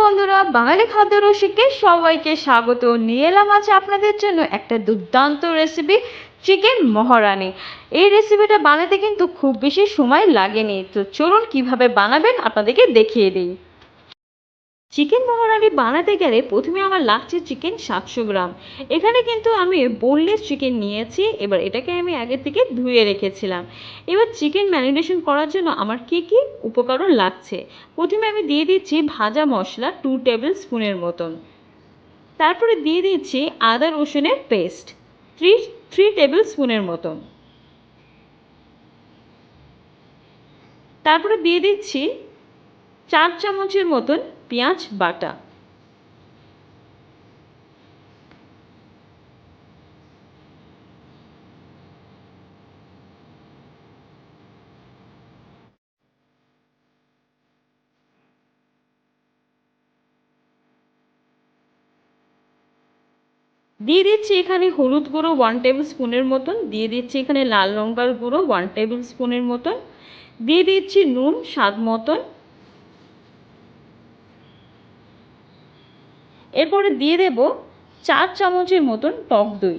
বন্ধুরা, বাঙালি খাদ্য রসিকে সবাইকে স্বাগত। নিয়ে এলাম আজ আপনাদের জন্য একটা দুর্দান্ত রেসিপি, চিকেন মহারানি। এই রেসিপিটা বানাতে কিন্তু খুব বেশি সময় লাগেনি। তো চলুন কিভাবে বানাবেন আপনাদেরকে দেখিয়ে দিই। চিকেন মহারানি বানাতে গেলে প্রথমে আমার লাগছে চিকেন 700 গ্রাম। এখানে কিন্তু আমি বোনলেস চিকেন নিয়েছি। এবার এটাকে আমি আগে থেকে ধুয়ে রেখেছিলাম। এবার চিকেন ম্যারিনেশন করার জন্য আমার কি কি উপকরণ লাগছে, প্রথমে আমি দিয়ে দিচ্ছি ভাজা মশলা 2 টেবিল স্পুনের মতন। তারপরে দিয়ে দিচ্ছি আদা রসুনের পেস্ট 3 টেবিল স্পুনের মতন। তারপরে দিয়ে দিচ্ছি 4 চামচের মতন পেঁয়াজ বাটা। দিয়ে দিচ্ছি এখানে হলুদ গুঁড়ো 1 টেবিল স্পুনের মতন, দিয়ে দিচ্ছি এখানে লাল লঙ্কার গুঁড়ো 1 টেবিল স্পুনের মতন, দিয়ে দিচ্ছি নুন স্বাদ মতন। এরপরে দিয়ে দেব 4 চামচের মতন টক দই।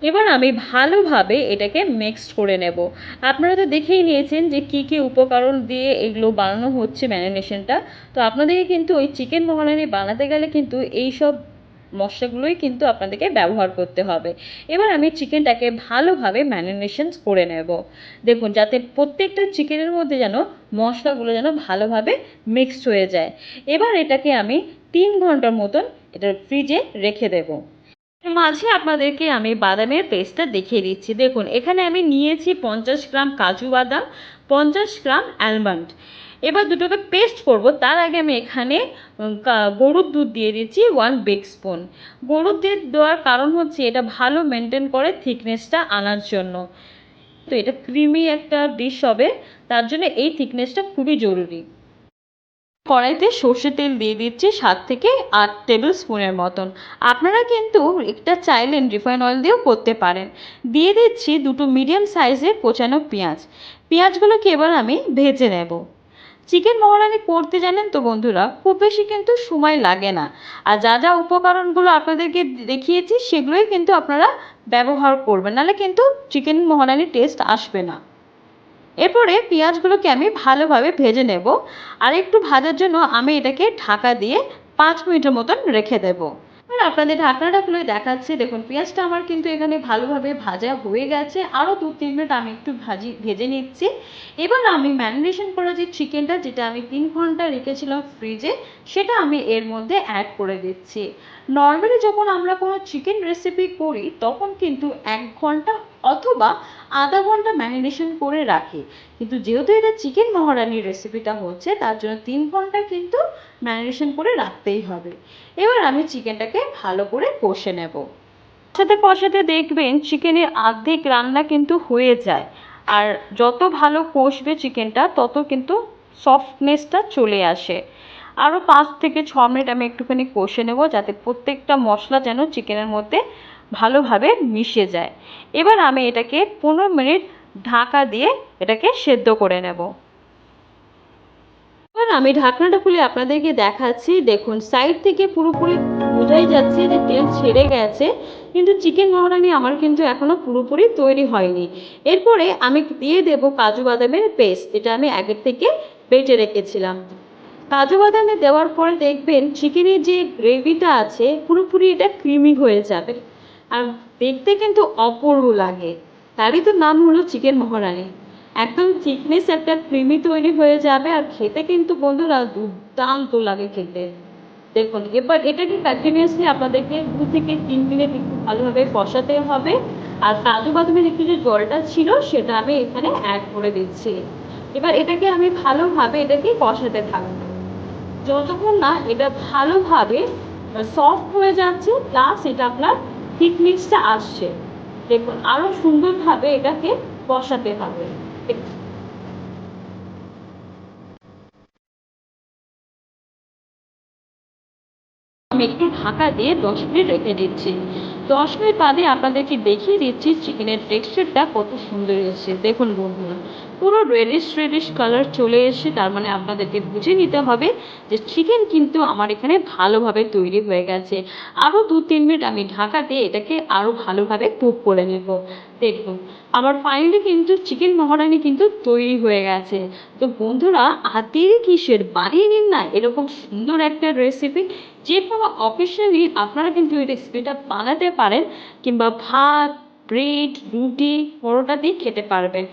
এবার আমি ভালোভাবে এটাকে মিক্সড করে নেব। আপনারা তো দেখেই নিয়েছেন যে কী কী উপকরণ দিয়ে এগুলো বানানো হচ্ছে ম্যারিনেশনটা। তো আপনাদেরকে কিন্তু ওই চিকেন মহারানি বানাতে গেলে কিন্তু এই সব মশলাগুলোই কিন্তু আপনাদেরকে ব্যবহার করতে হবে। এবার আমি চিকেনটাকে ভালোভাবে ম্যারিনেশন করে নেব। দেখুন যাতে প্রত্যেকটা চিকেনের মধ্যে যেন মশলাগুলো যেন ভালোভাবে মিক্সড হয়ে যায়। এবার এটাকে আমি 3 ঘন্টার মতন এটা ফ্রিজে রেখে দেবো। মাঝে আপনাদেরকে আমি বাদামের পেস্টটা দেখিয়ে দিচ্ছি। দেখুন এখানে আমি নিয়েছি 50 গ্রাম কাজু বাদাম, 50 গ্রাম অ্যালমন্ড। এবার দুটোকে পেস্ট করব, তার আগে আমি এখানে গরুর দুধ দিয়ে দিচ্ছি 1 বিগ স্পুন। গরুর দুধ দেওয়ার কারণ হচ্ছে এটা ভালো মেনটেন করে থিকনেসটা আনার জন্য। তো এটা ক্রিমি একটা ডিশ হবে, তার জন্য এই থিকনেসটা খুবই জরুরি। কড়াইতে সর্ষের তেল দিয়ে দিচ্ছি 7 থেকে 8 টেবিল স্পুনের মতন। আপনারা কিন্তু এটা চাইলেন রিফাইন অয়েল দিয়েও করতে পারেন। দিয়ে দিচ্ছি দুটো মিডিয়াম সাইজের কোচানো পেঁয়াজ। পেঁয়াজগুলোকে এবার আমি ভেজে নেব। চিকেন মহারানি করতে জানেন তো বন্ধুরা, খুব বেশি কিন্তু সময় লাগে না। আর যা যা উপকরণগুলো আপনাদেরকে দেখিয়েছি সেগুলোই কিন্তু আপনারা ব্যবহার করবেন, নাহলে কিন্তু চিকেন মহারানির টেস্ট আসবে না। এরপরে পেঁয়াজগুলোকে আমি ভালোভাবে ভেজে নেব। আর একটু ভাজার জন্য আমি এটাকে ঢাকা দিয়ে 5 মিনিটের মতন রেখে দেব। আর আপনাদের ঢাকনাটা খুলে দেখাচ্ছি। দেখুন পেঁয়াজটা আমার কিন্তু এখানে ভালোভাবে ভাজা হয়ে গেছে। আরও 2-3 মিনিট আমি একটু ভেজে নিচ্ছি। এবার আমি ম্যারিনেশন করা যে চিকেনটা, যেটা আমি 3 ঘন্টা রেখেছিলাম ফ্রিজে, সেটা আমি এর মধ্যে অ্যাড করে দিচ্ছি। নর্মালি যখন আমরা কোনো চিকেন রেসিপি করি তখন কিন্তু 1 ঘন্টা অথবা আধা ঘন্টা ম্যারিনেশন করে রাখি, কিন্তু যেহেতু এটা চিকেন মহারানির রেসিপিটা হচ্ছে তার জন্য 3 ঘন্টা কিন্তু ম্যারিনেশন করে রাখতেই হবে। এবার আমি চিকেনটাকে ভালো করে কষে নেব। কষাতে কষাতে দেখবেন চিকেনের অর্ধেক রান্না কিন্তু হয়ে যায়। আর যত ভালো কষবে চিকেনটা তত কিন্তু সফটনেসটা চলে আসে। আরও 5 থেকে 6 মিনিট আমি একটুখানি কষে নেব, যাতে প্রত্যেকটা মশলা যেন চিকেনের মধ্যে ভালোভাবে মিশে যায়। এবার আমি এটাকে 15 মিনিট ঢাকা দিয়ে এটাকে সেদ্ধ করে নেব। এবার আমি ঢাকনাটা খুলে আপনাদেরকে দেখাচ্ছি। দেখুন সাইড থেকে পুরোপুরি বোঝাই যাচ্ছে যে তেল ছেড়ে গেছে, কিন্তু চিকেন মহারানি আমার কিন্তু এখনো পুরোপুরি তৈরি হয়নি। এরপরে আমি দিয়ে দেব কাজু বাদামের পেস্ট, যেটা আমি আগের থেকে বেটে রেখেছিলাম। কাজু বাদামে দেওয়ার পরে দেখবেন চিকেনের যে গ্রেভিটা আছে পুরোপুরি এটা ক্রিমি হয়ে যাবে, আর দেখতে কিন্তু অপূর্ব লাগে। তারই তো নাম হলো চিকেন মহারানি। একদম থিকনেস একটা ক্রিমি তৈরি হয়ে যাবে, আর খেতে কিন্তু বন্ধুরা দুর্দান্ত লাগে খেতে। দেখুন এবার এটাকে কন্টিনিউয়াসলি আপনাদেরকে 2 থেকে 3 মিনিট একটু ভালোভাবে কষাতে হবে। আর কাজু বাদামের একটু যে জলটা ছিল সেটা আমি এখানে অ্যাড করে দিচ্ছি। এবার এটাকে আমি ভালোভাবে কষাতে থাকবো যতক্ষণ না এটা ভালোভাবে সফট হয়ে যাচ্ছে, প্লাস এটা আপনার থিকনেসটা আসছে। দেখুন আরো সুন্দরভাবে এটাকে কষাতে হবে। আমি একটু ঢাকা দিয়ে 10 মিনিট রেখে দিচ্ছি। 10 মিনিট বাদে আপনাদেরকে দেখিয়ে দিচ্ছি চিকেনের টেক্সচারটা কত সুন্দর এসেছে। দেখুন বন্ধুরা, পুরো রেডিশ কালার চলে এসেছে, তার মানে আপনাদেরকে বুঝে নিতে হবে যে চিকেন কিন্তু আমার এখানে ভালোভাবে তৈরি হয়ে গেছে। আরও 2-3 মিনিট আমি ঢাকা দিয়ে এটাকে আরও ভালোভাবে কুক করে নেব। দেখুন আমার ফাইনালি কিন্তু চিকেন মহারানি কিন্তু তৈরি হয়ে গেছে। তো বন্ধুরা, আর দেরি কিসের, বানিয়ে নিন না এরকম সুন্দর একটা রেসিপি। যে কোনো অকেশনে আপনারা কিন্তু এই রেসিপিটা বানাতে পারেন, কিংবা ভাত, ব্রেড, রুটি, পরোটা দিয়ে খেতে পারবেন।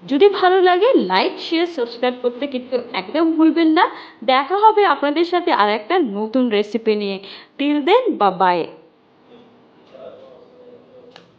যদি ভালো লাগে লাইক, শেয়ার, সাবস্ক্রাইব করতে কিন্তু একদম ভুলবেন না। দেখা হবে আপনাদের সাথে আর একটা নতুন রেসিপি নিয়ে। টিল দেন, বা বাই।